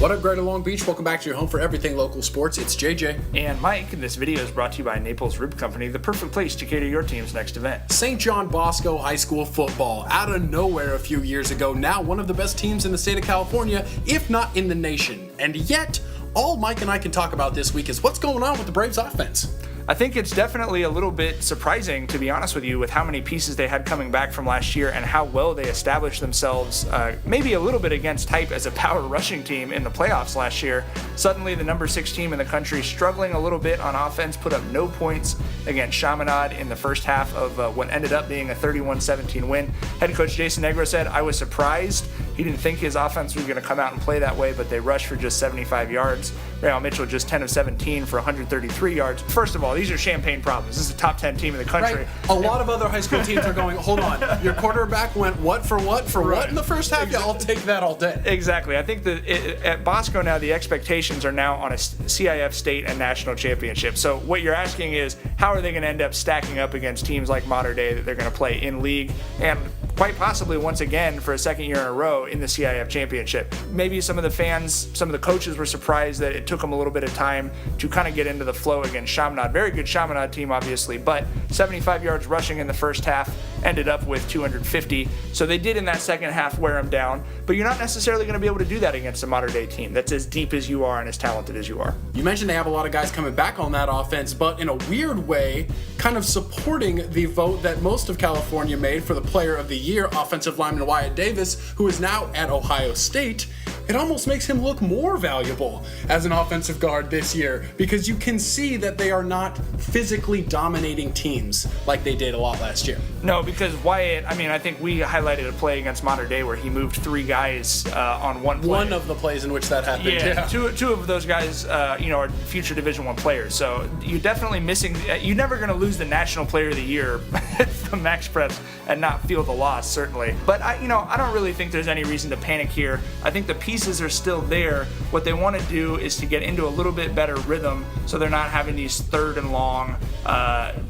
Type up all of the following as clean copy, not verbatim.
What up, Greater Long Beach? Welcome back to your home for everything local sports. It's JJ. And Mike, and this video is brought to you by Naples Rib Company, the perfect place to cater your team's next event. St. John Bosco High School football, out of nowhere a few years ago, now one of the best teams in the state of California, if not in the nation. And yet, all Mike and I can talk about this week is what's going on with the Braves offense. I think it's definitely a little bit surprising, to be honest with you, with how many pieces they had coming back from last year and how well they established themselves, maybe a little bit against type as a power rushing team in the playoffs last year. Suddenly, the number 6 team in the country, struggling a little bit on offense, put up no points against Chaminade in the first half of what ended up being a 31-17 win. Head coach Jason Negro said, "I was surprised. He didn't think his offense was going to come out and play that way, but they rushed for just 75 yards. Rayon Mitchell just 10 of 17 for 133 yards. First of all, these are champagne problems. This is a top 10 team in the country. Right. A lot of other high school teams are going, hold on, your quarterback went what in the first half? Yeah, I'll take that all day. Exactly. I think that at Bosco now, the expectations are now on a CIF state and national championship. So what you're asking is, how are they going to end up stacking up against teams like Mater Dei that they're going to play in league and quite possibly once again for a second year in a row in the CIF championship? Maybe some of the fans, some of the coaches were surprised that it took them a little bit of time to kind of get into the flow against Chaminade. Very good Chaminade team, obviously, but 75 yards rushing in the first half, ended up with 250. So they did in that second half wear them down, but you're not necessarily going to be able to do that against a Mater Dei team that's as deep as you are and as talented as you are. You mentioned they have a lot of guys coming back on that offense, but in a weird way, kind of supporting the vote that most of California made for the Player of the Year, offensive lineman Wyatt Davis, who is now at Ohio State. It almost makes him look more valuable as an offensive guard this year because you can see that they are not physically dominating teams like they did a lot last year. No, because Wyatt, I think we highlighted a play against Mater Dei where he moved 3 guys on one play. One of the plays in which that happened, yeah. Two of those guys, are future Division I players. So you're definitely missing. You're never going to lose the National Player of the Year from Max Preps and not feel the loss, certainly. But I don't really think there's any reason to panic here. I think the pieces are still there. What they want to do is to get into a little bit better rhythm so they're not having these third and long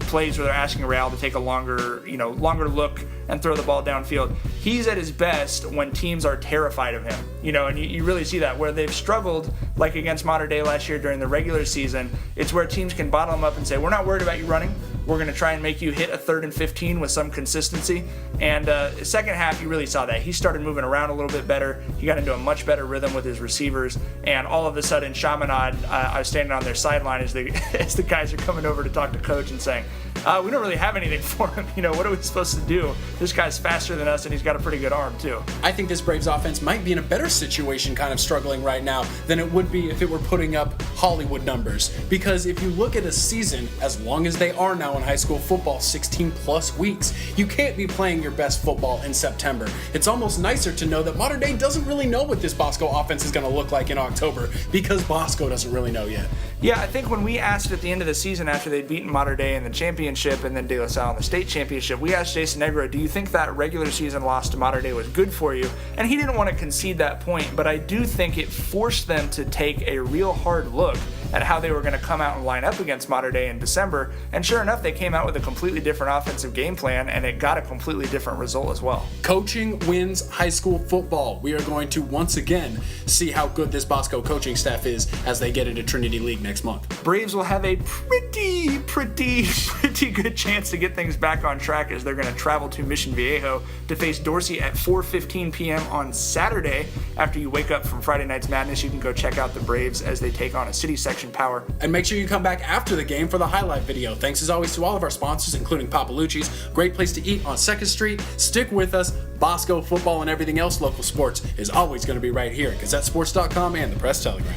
plays where they're asking Real to take a longer look and throw the ball downfield. He's at his best when teams are terrified of him, and you really see that where they've struggled, like against Mater Dei last year during the regular season. It's where teams can bottle them up and say, we're not worried about you running. We're going to try and make you hit a 3rd and 15 with some consistency. And second half, you really saw that. He started moving around a little bit better. He got into a much better rhythm with his receivers. And all of a sudden, Chaminade, I was standing on their sideline as the guys are coming over to talk to coach and saying, we don't really have anything for him. What are we supposed to do? This guy's faster than us, and he's got a pretty good arm, too. I think this Braves offense might be in a better situation kind of struggling right now than it would be if it were putting up Hollywood numbers. Because if you look at a season, as long as they are now in high school football, 16-plus weeks, you can't be playing your best football in September. It's almost nicer to know that Mater Dei doesn't really know what this Bosco offense is going to look like in October because Bosco doesn't really know yet. Yeah, I think when we asked at the end of the season after they'd beaten Mater Dei in the championship and then De La Salle in the state championship, we asked Jason Negro, do you think that regular season loss to Mater Dei was good for you? And he didn't want to concede that point, but I do think it forced them to take a real hard look at how they were going to come out and line up against Mater Dei in December. And sure enough, they came out with a completely different offensive game plan, and it got a completely different result as well. Coaching wins high school football. We are going to once again see how good this Bosco coaching staff is as they get into Trinity League next month. Braves will have a pretty good chance to get things back on track as they're going to travel to Mission Viejo to face Dorsey at 4:15 p.m. on Saturday. After you wake up from Friday night's madness, you can go check out the Braves as they take on a City Section Power. And make sure you come back after the game for the highlight video. Thanks as always to all of our sponsors, including Papalucci's. Great place to eat on 2nd Street. Stick with us. Bosco football and everything else local sports is always going to be right here at GazetteSports.com and the Press Telegram.